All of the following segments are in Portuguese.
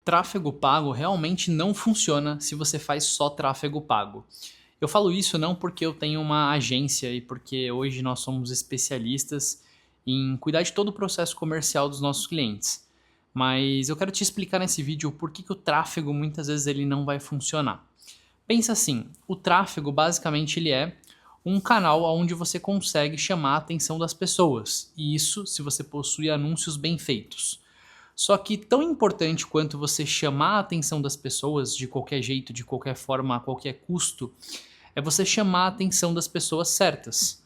Tráfego pago realmente não funciona se você faz só tráfego pago. Eu falo isso não porque eu tenho uma agência e porque hoje nós somos especialistas em cuidar de todo o processo comercial dos nossos clientes. Mas eu quero te explicar nesse vídeo por que o tráfego muitas vezes ele não vai funcionar. Pensa assim, o tráfego basicamente ele é um canal onde você consegue chamar a atenção das pessoas. E isso se você possui anúncios bem feitos. Só que tão importante quanto você chamar a atenção das pessoas de qualquer jeito, de qualquer forma, a qualquer custo, é você chamar a atenção das pessoas certas.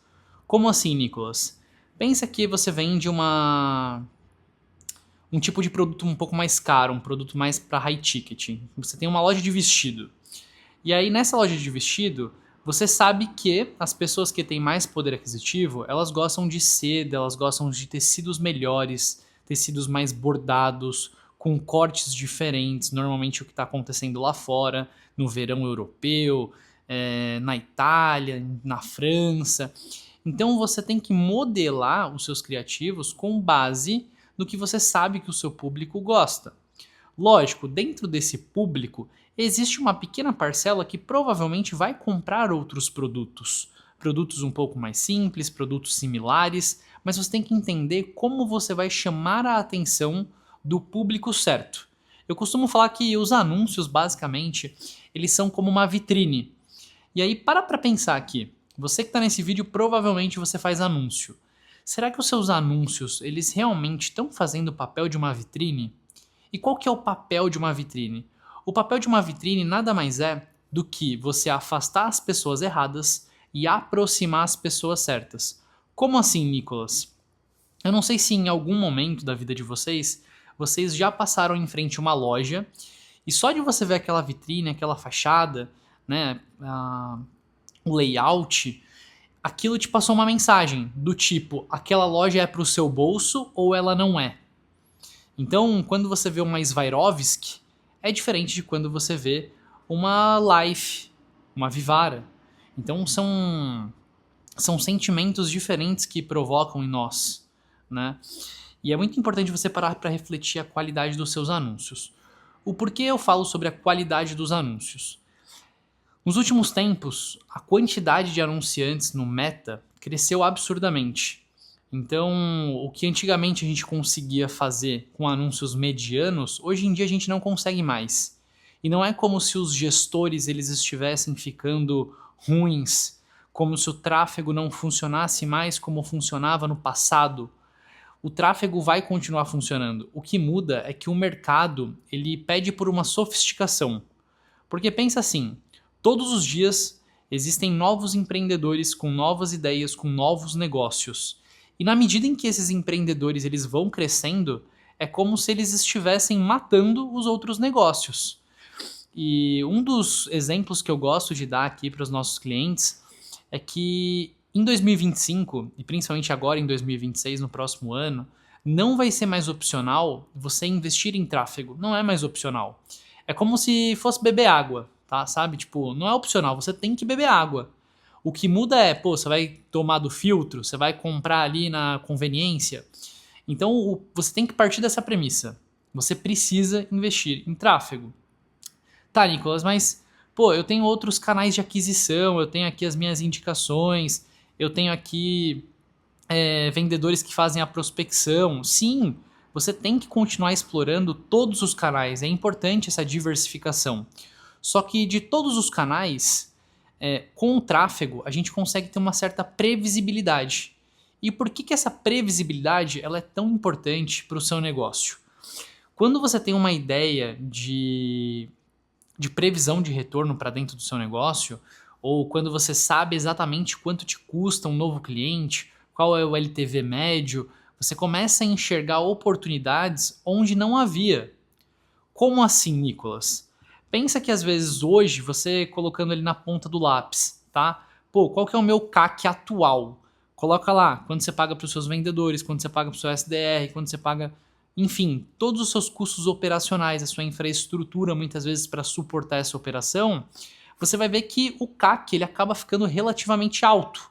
Como assim, Nicolas? Pensa que você vende um tipo de produto um pouco mais caro, um produto mais para high ticket. Você tem uma loja de vestido. E aí nessa loja de vestido, você sabe que as pessoas que têm mais poder aquisitivo, elas gostam de seda, elas gostam de tecidos melhores, tecidos mais bordados, com cortes diferentes, normalmente o que está acontecendo lá fora, no verão europeu, na Itália, na França. Então você tem que modelar os seus criativos com base no que você sabe que o seu público gosta. Lógico, dentro desse público existe uma pequena parcela que provavelmente vai comprar outros produtos. Produtos um pouco mais simples, produtos similares, mas você tem que entender como você vai chamar a atenção do público certo. Eu costumo falar que os anúncios, basicamente, eles são como uma vitrine. E aí, para pensar aqui. Você que está nesse vídeo, provavelmente você faz anúncio. Será que os seus anúncios, eles realmente estão fazendo o papel de uma vitrine? E qual que é o papel de uma vitrine? O papel de uma vitrine nada mais é do que você afastar as pessoas erradas e aproximar as pessoas certas. Como assim, Nicolas? Eu não sei se em algum momento da vida de vocês, vocês já passaram em frente a uma loja e só de você ver aquela vitrine, aquela fachada, né, o layout, aquilo te passou uma mensagem do tipo, aquela loja é para o seu bolso ou ela não é? Então, quando você vê uma Swarovski, é diferente de quando você vê uma Life, uma Vivara. Então, são sentimentos diferentes que provocam em nós, né? E é muito importante você parar para refletir a qualidade dos seus anúncios. O porquê eu falo sobre a qualidade dos anúncios? Nos últimos tempos, a quantidade de anunciantes no Meta cresceu absurdamente. Então, o que antigamente a gente conseguia fazer com anúncios medianos, hoje em dia a gente não consegue mais. E não é como se os gestores eles estivessem ficando ruins, como se o tráfego não funcionasse mais como funcionava no passado. O tráfego vai continuar funcionando. O que muda é que o mercado ele pede por uma sofisticação. Porque pensa assim, todos os dias existem novos empreendedores com novas ideias, com novos negócios. E na medida em que esses empreendedores eles vão crescendo, é como se eles estivessem matando os outros negócios. E um dos exemplos que eu gosto de dar aqui para os nossos clientes é que em 2025, e principalmente agora em 2026, no próximo ano, não vai ser mais opcional você investir em tráfego. Não é mais opcional. É como se fosse beber água, tá? Sabe? Tipo, não é opcional, você tem que beber água. O que muda é, pô, você vai tomar do filtro, você vai comprar ali na conveniência. Então, você tem que partir dessa premissa. Você precisa investir em tráfego. Tá, Nicolas, mas, pô, eu tenho outros canais de aquisição, eu tenho aqui as minhas indicações, eu tenho aqui vendedores que fazem a prospecção. Sim, você tem que continuar explorando todos os canais, é importante essa diversificação. Só que de todos os canais, com o tráfego, a gente consegue ter uma certa previsibilidade. E por que essa previsibilidade ela é tão importante para o seu negócio? Quando você tem uma ideia de previsão de retorno para dentro do seu negócio, ou quando você sabe exatamente quanto te custa um novo cliente, qual é o LTV médio, você começa a enxergar oportunidades onde não havia. Como assim, Nicolas? Pensa que às vezes hoje, você colocando ele na ponta do lápis, tá? Pô, qual que é o meu CAC atual? Coloca lá, quando você paga para os seus vendedores, quando você paga para o seu SDR, quando você paga, enfim, todos os seus custos operacionais, a sua infraestrutura muitas vezes para suportar essa operação, você vai ver que o CAC ele acaba ficando relativamente alto.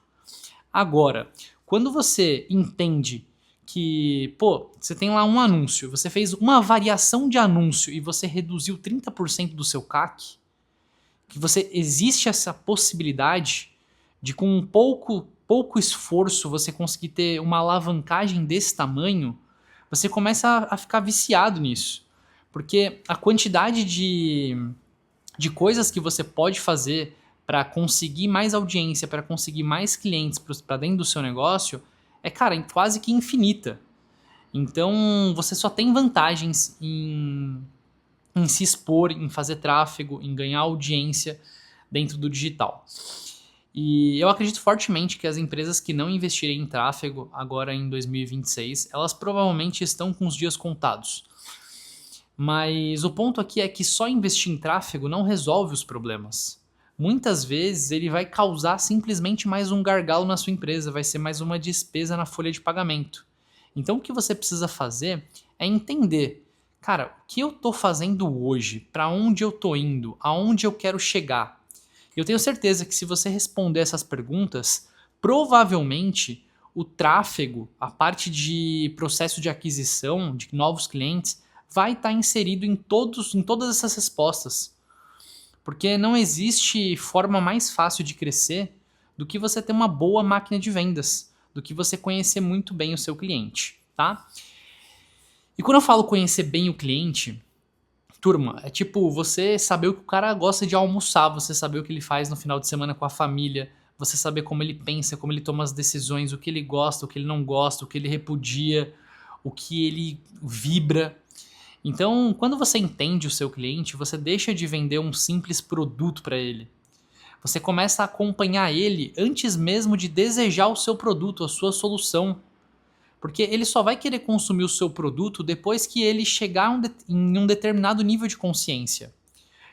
Agora, quando você entende que, pô, você tem lá um anúncio, você fez uma variação de anúncio e você reduziu 30% do seu CAC, que existe essa possibilidade de com um pouco esforço você conseguir ter uma alavancagem desse tamanho, você começa a ficar viciado nisso. Porque a quantidade de coisas que você pode fazer para conseguir mais audiência, para conseguir mais clientes para dentro do seu negócio, é, cara, quase que infinita. Então, você só tem vantagens em se expor, em fazer tráfego, em ganhar audiência dentro do digital. E eu acredito fortemente que as empresas que não investirem em tráfego agora em 2026, elas provavelmente estão com os dias contados. Mas o ponto aqui é que só investir em tráfego não resolve os problemas. Muitas vezes ele vai causar simplesmente mais um gargalo na sua empresa, vai ser mais uma despesa na folha de pagamento. Então o que você precisa fazer é entender, cara, o que eu estou fazendo hoje, para onde eu estou indo, aonde eu quero chegar. Eu tenho certeza que se você responder essas perguntas, provavelmente o tráfego, a parte de processo de aquisição de novos clientes, vai estar inserido em todas essas respostas. Porque não existe forma mais fácil de crescer do que você ter uma boa máquina de vendas, do que você conhecer muito bem o seu cliente, tá? E quando eu falo conhecer bem o cliente, turma, é tipo você saber o que o cara gosta de almoçar, você saber o que ele faz no final de semana com a família, você saber como ele pensa, como ele toma as decisões, o que ele gosta, o que ele não gosta, o que ele repudia, o que ele vibra. Então, quando você entende o seu cliente, você deixa de vender um simples produto para ele. Você começa a acompanhar ele antes mesmo de desejar o seu produto, a sua solução. Porque ele só vai querer consumir o seu produto depois que ele chegar em um determinado nível de consciência.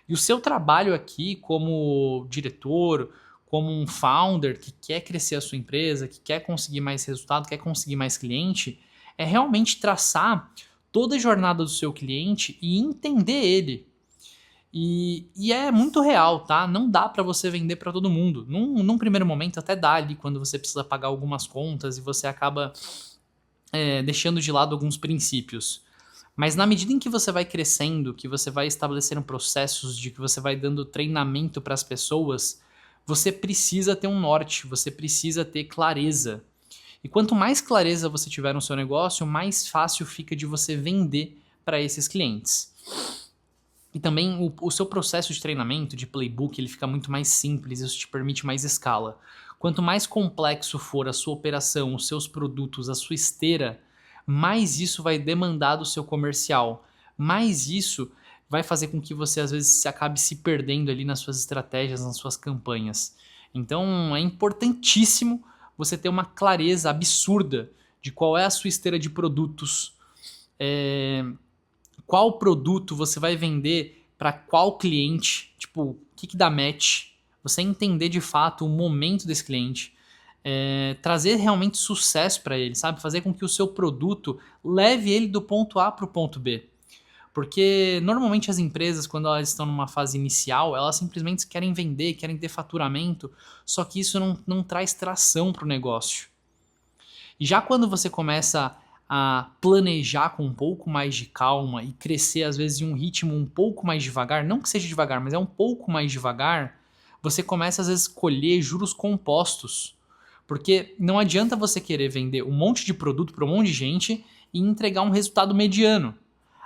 E o seu trabalho aqui como diretor, como um founder que quer crescer a sua empresa, que quer conseguir mais resultado, quer conseguir mais cliente, é realmente traçar toda a jornada do seu cliente e entender ele. E é muito real, tá? Não dá para você vender para todo mundo. Num primeiro momento até dá ali quando você precisa pagar algumas contas e você acaba deixando de lado alguns princípios. Mas na medida em que você vai crescendo, que você vai estabelecendo processos, de que você vai dando treinamento para as pessoas, você precisa ter um norte, você precisa ter clareza. E quanto mais clareza você tiver no seu negócio, mais fácil fica de você vender para esses clientes. E também o seu processo de treinamento, de playbook, ele fica muito mais simples, isso te permite mais escala. Quanto mais complexo for a sua operação, os seus produtos, a sua esteira, mais isso vai demandar do seu comercial. Mais isso vai fazer com que você às vezes se acabe se perdendo ali nas suas estratégias, nas suas campanhas. Então é importantíssimo você ter uma clareza absurda de qual é a sua esteira de produtos, qual produto você vai vender para qual cliente, tipo, o que dá match, você entender de fato o momento desse cliente, trazer realmente sucesso para ele, sabe? Fazer com que o seu produto leve ele do ponto A para o ponto B. Porque normalmente as empresas, quando elas estão numa fase inicial, elas simplesmente querem vender, querem ter faturamento, só que isso não traz tração para o negócio. E já quando você começa a planejar com um pouco mais de calma e crescer às vezes em um ritmo um pouco mais devagar, não que seja devagar, mas é um pouco mais devagar, você começa às vezes a colher juros compostos. Porque não adianta você querer vender um monte de produto para um monte de gente e entregar um resultado mediano.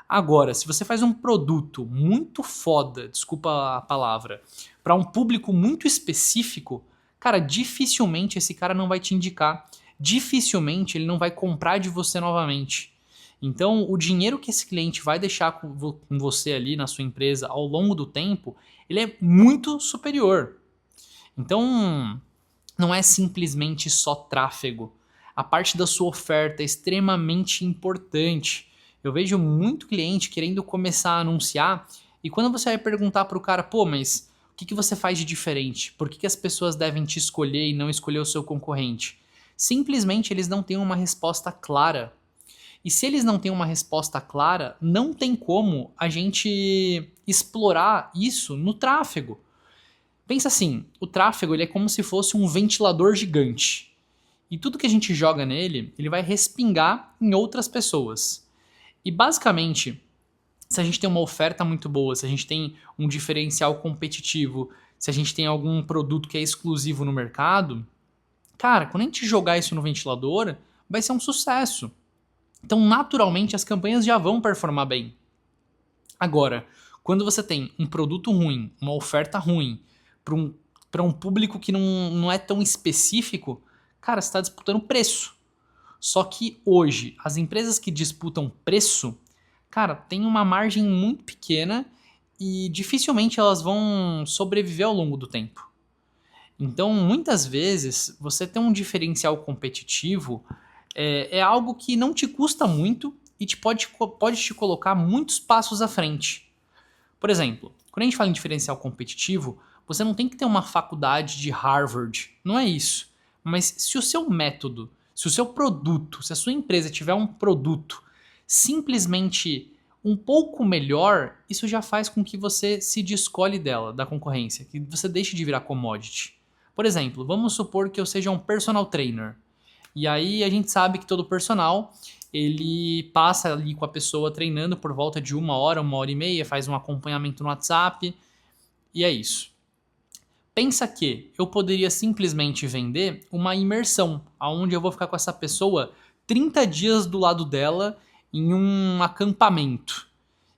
Agora, se você faz um produto muito foda, desculpa a palavra, para um público muito específico, cara, dificilmente esse cara não vai te indicar. Dificilmente ele não vai comprar de você novamente. Então, o dinheiro que esse cliente vai deixar com você ali na sua empresa ao longo do tempo, ele é muito superior. Então, não é simplesmente só tráfego. A parte da sua oferta é extremamente importante. Eu vejo muito cliente querendo começar a anunciar e quando você vai perguntar para o cara, pô, mas o que você faz de diferente? Por que as pessoas devem te escolher e não escolher o seu concorrente? Simplesmente eles não têm uma resposta clara. E se eles não têm uma resposta clara, não tem como a gente explorar isso no tráfego. Pensa assim, o tráfego ele é como se fosse um ventilador gigante. E tudo que a gente joga nele, ele vai respingar em outras pessoas. E basicamente, se a gente tem uma oferta muito boa, se a gente tem um diferencial competitivo, se a gente tem algum produto que é exclusivo no mercado, cara, quando a gente jogar isso no ventilador, vai ser um sucesso. Então, naturalmente, as campanhas já vão performar bem. Agora, quando você tem um produto ruim, uma oferta ruim, para um público que não é tão específico, cara, você está disputando preço. Só que hoje, as empresas que disputam preço, cara, tem uma margem muito pequena e dificilmente elas vão sobreviver ao longo do tempo. Então, muitas vezes, você ter um diferencial competitivo é algo que não te custa muito e pode te colocar muitos passos à frente. Por exemplo, quando a gente fala em diferencial competitivo, você não tem que ter uma faculdade de Harvard, não é isso. Mas se o seu método, se o seu produto, se a sua empresa tiver um produto simplesmente um pouco melhor, isso já faz com que você se descole dela, da concorrência, que você deixe de virar commodity. Por exemplo, vamos supor que eu seja um personal trainer. E aí a gente sabe que todo personal, ele passa ali com a pessoa treinando por volta de 1 hora e meia, faz um acompanhamento no WhatsApp, e é isso. Pensa que eu poderia simplesmente vender uma imersão, onde eu vou ficar com essa pessoa 30 dias do lado dela em um acampamento.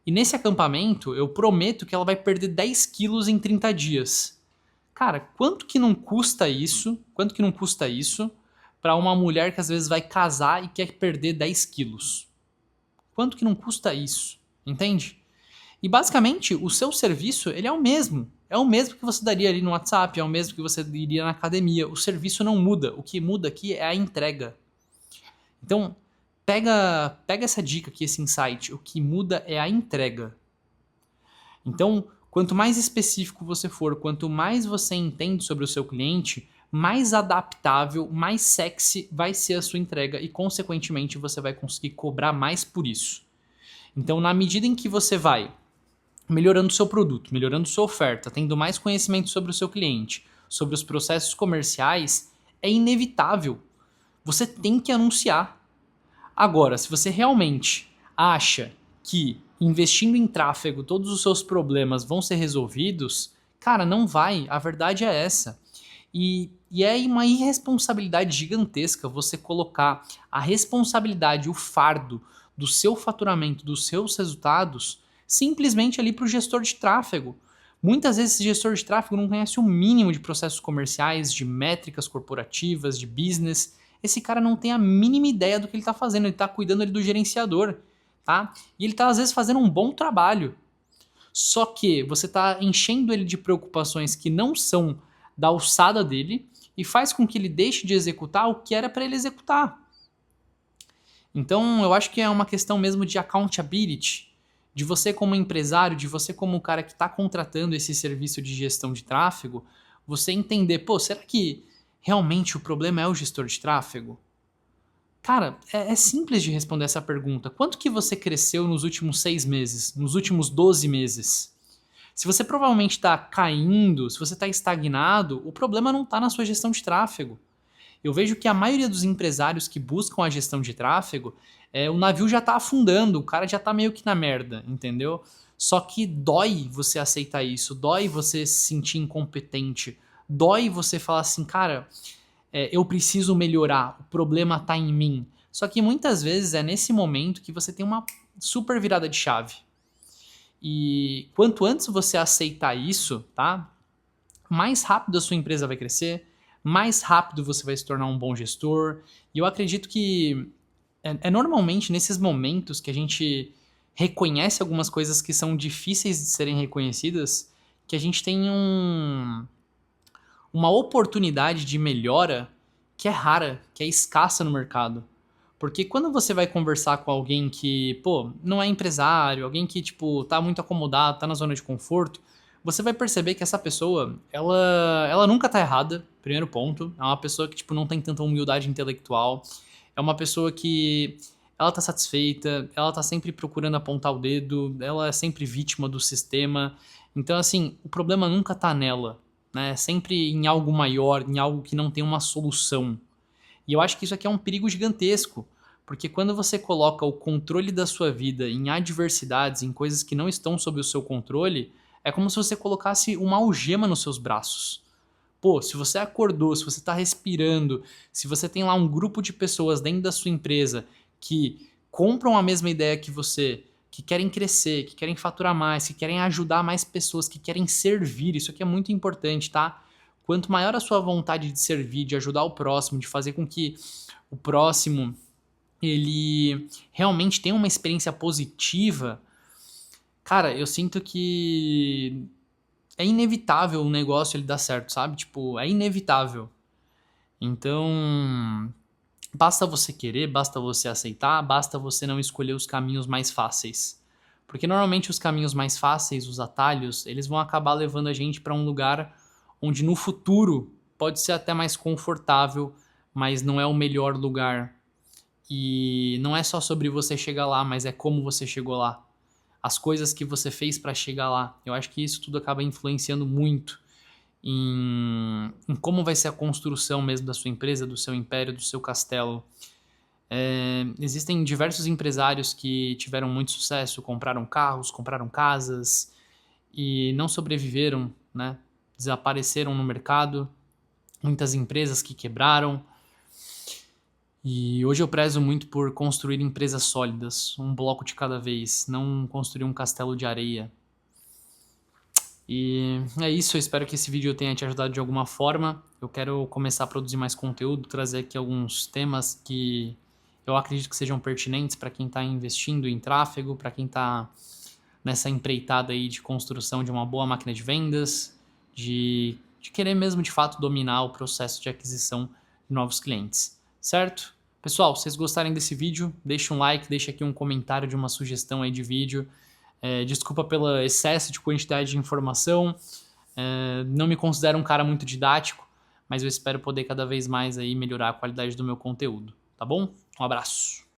E nesse acampamento eu prometo que ela vai perder 10 quilos em 30 dias. Cara, quanto que não custa isso? Quanto que não custa isso para uma mulher que às vezes vai casar e quer perder 10 quilos? Quanto que não custa isso? Entende? E basicamente o seu serviço ele é o mesmo. É o mesmo que você daria ali no WhatsApp, é o mesmo que você iria na academia. O serviço não muda. O que muda aqui é a entrega. Então, pega essa dica aqui, esse insight. O que muda é a entrega. Então, quanto mais específico você for, quanto mais você entende sobre o seu cliente, mais adaptável, mais sexy vai ser a sua entrega e, consequentemente, você vai conseguir cobrar mais por isso. Então, na medida em que você vai melhorando o seu produto, melhorando sua oferta, tendo mais conhecimento sobre o seu cliente, sobre os processos comerciais, é inevitável. Você tem que anunciar. Agora, se você realmente acha que investindo em tráfego todos os seus problemas vão ser resolvidos, cara, não vai. A verdade é essa. E é uma irresponsabilidade gigantesca você colocar a responsabilidade, o fardo do seu faturamento, dos seus resultados, simplesmente ali para o gestor de tráfego. Muitas vezes esse gestor de tráfego não conhece o mínimo de processos comerciais, de métricas corporativas, de business. Esse cara não tem a mínima ideia do que ele está fazendo, ele está cuidando ali do gerenciador, tá? E ele está às vezes fazendo um bom trabalho. Só que você está enchendo ele de preocupações que não são da alçada dele e faz com que ele deixe de executar o que era para ele executar. Então, eu acho que é uma questão mesmo de accountability, de você como empresário, de você como o cara que está contratando esse serviço de gestão de tráfego, você entender, pô, será que realmente o problema é o gestor de tráfego? Cara, é simples de responder essa pergunta. Quanto que você cresceu nos últimos 6 meses, nos últimos 12 meses? Se você provavelmente está caindo, se você está estagnado, o problema não está na sua gestão de tráfego. Eu vejo que a maioria dos empresários que buscam a gestão de tráfego, o navio já está afundando, o cara já está meio que na merda, entendeu? Só que dói você aceitar isso, dói você se sentir incompetente, dói você falar assim, cara, eu preciso melhorar, o problema está em mim. Só que muitas vezes é nesse momento que você tem uma super virada de chave. E quanto antes você aceitar isso, tá? Mais rápido a sua empresa vai crescer, mais rápido você vai se tornar um bom gestor. E eu acredito que é normalmente nesses momentos que a gente reconhece algumas coisas que são difíceis de serem reconhecidas, que a gente tem uma oportunidade de melhora que é rara, que é escassa no mercado. Porque quando você vai conversar com alguém que, pô, não é empresário, alguém que, tipo, tá muito acomodado, tá na zona de conforto, você vai perceber que essa pessoa, ela nunca tá errada, primeiro ponto. É uma pessoa que, tipo, não tem tanta humildade intelectual. É uma pessoa que ela tá satisfeita, ela tá sempre procurando apontar o dedo, ela é sempre vítima do sistema. Então, assim, o problema nunca tá nela, né? É sempre em algo maior, em algo que não tem uma solução. E eu acho que isso aqui é um perigo gigantesco, porque quando você coloca o controle da sua vida em adversidades, em coisas que não estão sob o seu controle, é como se você colocasse uma algema nos seus braços. Pô, se você acordou, se você está respirando, se você tem lá um grupo de pessoas dentro da sua empresa que compram a mesma ideia que você, que querem crescer, que querem faturar mais, que querem ajudar mais pessoas, que querem servir, isso aqui é muito importante, tá? Quanto maior a sua vontade de servir, de ajudar o próximo, de fazer com que o próximo ele realmente tenha uma experiência positiva, cara, eu sinto que é inevitável o negócio ele dar certo, sabe? Tipo, é inevitável. Então, basta você querer, basta você aceitar, basta você não escolher os caminhos mais fáceis. Porque normalmente os caminhos mais fáceis, os atalhos, eles vão acabar levando a gente para um lugar onde no futuro pode ser até mais confortável, mas não é o melhor lugar. E não é só sobre você chegar lá, mas é como você chegou lá. As coisas que você fez para chegar lá. Eu acho que isso tudo acaba influenciando muito em como vai ser a construção mesmo da sua empresa, do seu império, do seu castelo. Existem diversos empresários que tiveram muito sucesso, compraram carros, compraram casas e não sobreviveram, né? Desapareceram no mercado. Muitas empresas que quebraram. E hoje eu prezo muito por construir empresas sólidas, um bloco de cada vez, não construir um castelo de areia. E é isso, eu espero que esse vídeo tenha te ajudado de alguma forma. Eu quero começar a produzir mais conteúdo, trazer aqui alguns temas que eu acredito que sejam pertinentes para quem está investindo em tráfego, para quem está nessa empreitada aí de construção de uma boa máquina de vendas, de querer mesmo de fato dominar o processo de aquisição de novos clientes, certo? Pessoal, se vocês gostarem desse vídeo, deixa um like, deixa aqui um comentário de uma sugestão aí de vídeo. Desculpa pelo excesso de quantidade de informação. Não me considero um cara muito didático, mas eu espero poder cada vez mais aí melhorar a qualidade do meu conteúdo, tá bom? Um abraço.